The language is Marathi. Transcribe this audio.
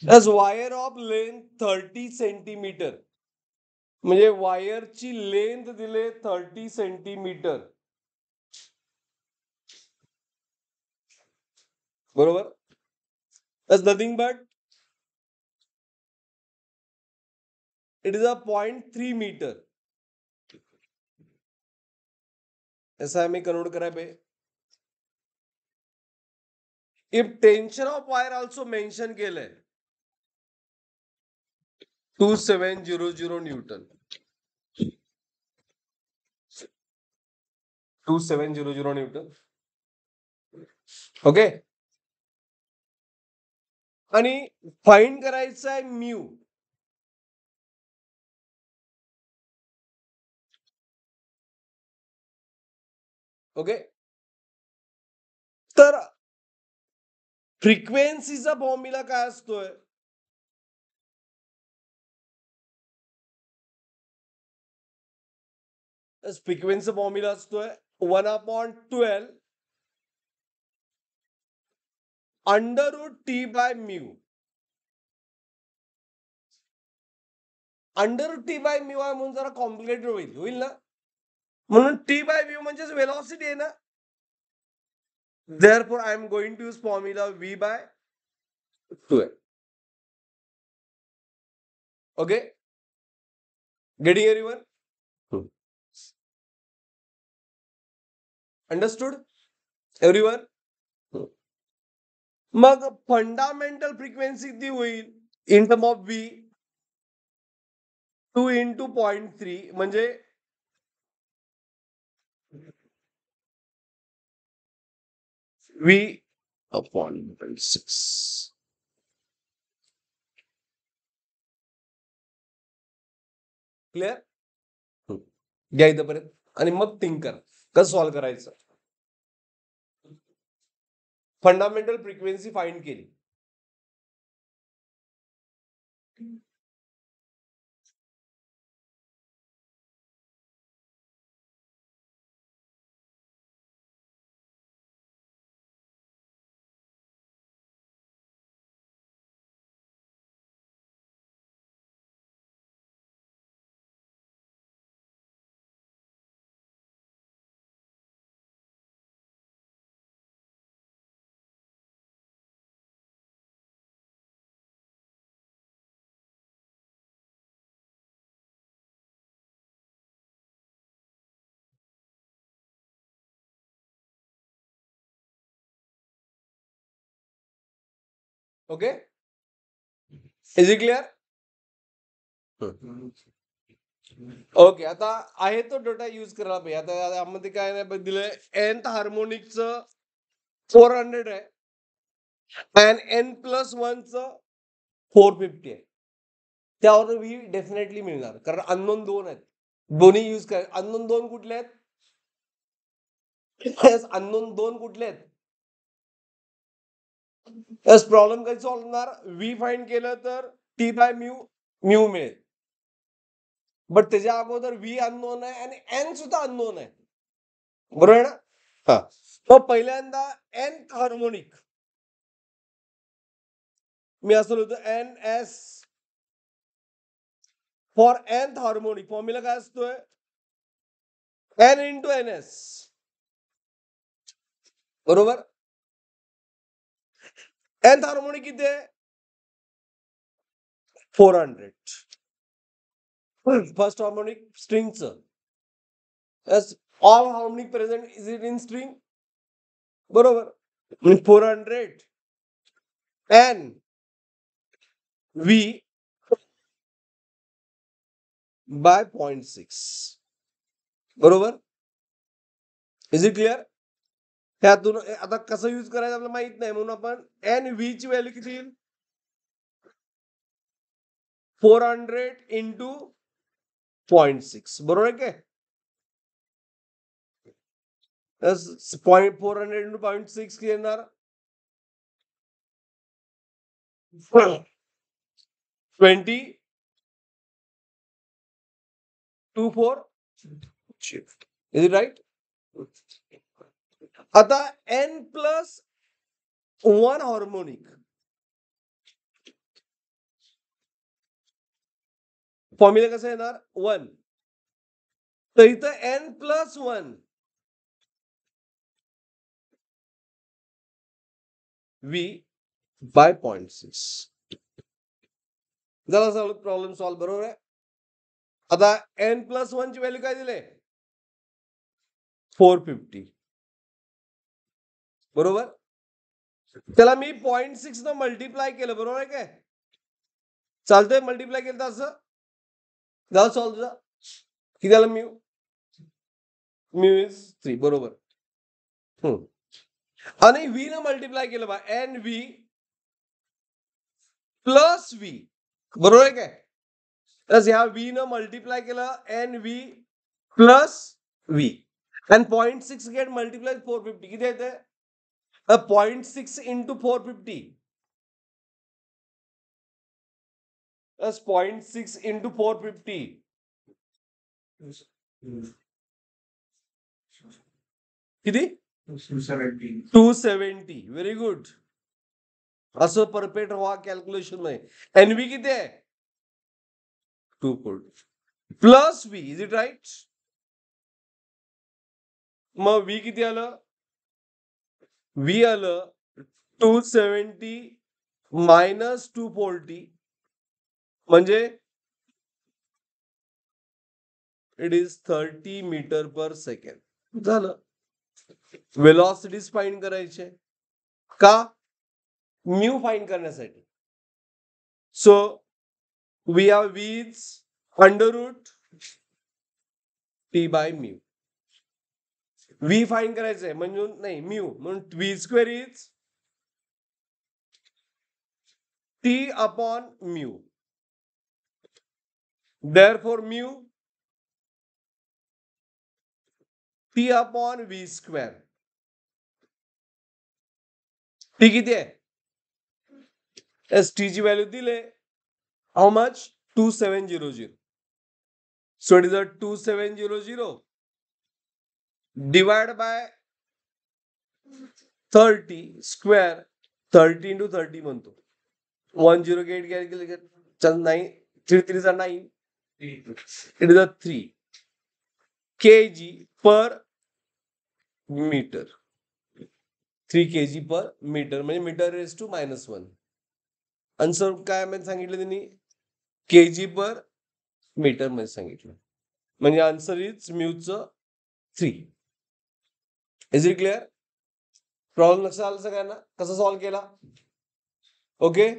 as wire of length 30 centimetre, म्हणजे वायरची लेंथ दिले 30 सेंटीमीटर, बरोबर. that's nothing but it is a 0.3 metre. ऐसा हमें कन्वर्ट करा पे. if tension of wire also mention केलंय 2700 न्यूटन, 2700 न्यूटन. ओके. आणि फाइंड करायचं आहे म्यू. ओके. तर फ्रिक्वेन्सीचा फॉर्म्युला काय असतोय? फ्रिक्वेन्सी फॉर्म्युला असतोय 1/12 √T/μ. √T/μ आहे म्हणून जरा कॉम्प्लिकेटेड होईल ना, म्हणून T/μ म्हणजेच वेलॉसिटी आहे ना. therefore I am going to use formula V/2. okay, getting everyone? understood everyone? मग फंडामेंटल फ्रिक्वेन्सी किती होईल इन टर्म ऑफ V? 2 × 0.3 म्हणजे V/6. क्लिअर? घ्या इथंपर्यंत आणि मग थिंक करा कसं सॉल्व्ह करायचं. फंडामेंटल फ्रिक्वेन्सी फाइंड केली. Okay, is it clear? Okay. आता आहे तो डेटा यूज करायला पाहिजे. आता यामध्ये काय नाही दिलंय, nth हार्मोनिकचं 400 आहे आणि n+1चं 450 आहे. त्यावर व्ही डेफिनेटली मिळणार, कारण अननोन 2 आहेत. दोन्ही यूज करायचे. अननोन 2 कुठले आहेत? अननोन 2 कुठले आहेत? प्रॉब्लेम कधी सॉल्व्ह होणार? व्ही फाइंड केलं तर T/μ मिळेल. बट त्याच्या अगोदर व्ही अननोन आहे आणि एन सुद्धा अननोन आहे, बरोबर आहे ना? हा. मग पहिल्यांदा nth हार्मोनिक मी असं लिहितो, NS for nth harmonic formula काय असतोय? n × NS, बरोबर. nth हार्मोनिक किती आहे? 400. फर्स्ट हार्मोनिक स्ट्रिंगचं. All harmonic present is it in string, बरोबर. 400 n V by 0.6, बरोबर. Is it clear? त्यातून आता कसं यूज करायचं आपल्याला माहित नाही, म्हणून आपण एन व्ही ची व्हॅल्यू किती येईल? 400 × 0.6, बरोबर आहे काय? 400 × 0.6 येणार 2024. Is it right? आता n+1 हार्मोनिक फॉर्म्युला कसं येणार 1. तर इथं n+1 v बाय 0.6 झाला प्रॉब्लेम सॉल्व्ह. बरोबर आहे. आता n+1 ची व्हॅल्यू काय दिले 450. बरोबर. त्याला मी 0.6 न मल्टिप्लाय केलं. बरोबर आहे काय. चालतंय मल्टिप्लाय केलं तर असं झालं सॉल्व्ह तुझा. किती झालं म्यू इज 3. बरोबर. आणि व्ही न मल्टिप्लाय केलं बा एन व्ही प्लस व्ही. बरोबर आहे काय. तर ह्या व्ही न मल्टिप्लाय केलं एन व्ही प्लस व्ही आणि 0.6 गेट मल्टिप्लाय 450 किती येते 0.6 इंटू 450 प्लस 0.6 इंटू 450 किती 270. Very good. असं परफेक्ट व्हा कॅल्क्युलेशन मध्ये. एनव्ही किती आहे 2 plus v. Is it right. मग व्ही किती आलं व्ही आलं 270 मायनस 240 म्हणजे it is 30 metre per second. झालं. वेलॉसिटीज फाइंड करायचे का म्यू फाइंड करण्यासाठी. So we are v is under root T by mu. V find करायचंय म्हणजे नाही म्यू म्हणून v square is T upon mu. Therefore mu T upon V square. T किती आहे एस टी ची व्हॅल्यू दिले how much 2700. So it is 2700 divide by 30 square. 30 into 30 म्हणतो 10 get 9 3 3 9. It is 3 kg per metre. 3 kg per metre म्हणजे मीटर रेज टू -1. आन्सर काय मध्ये सांगितलं त्यांनी kg पर मीटर मध्ये सांगितलं म्हणजे आन्सर इज म्यूचं 3. Is it clear. प्रॉब्लेम लक्षात आलं सगळ्यांना कसा सॉल्व्ह केला. ओके.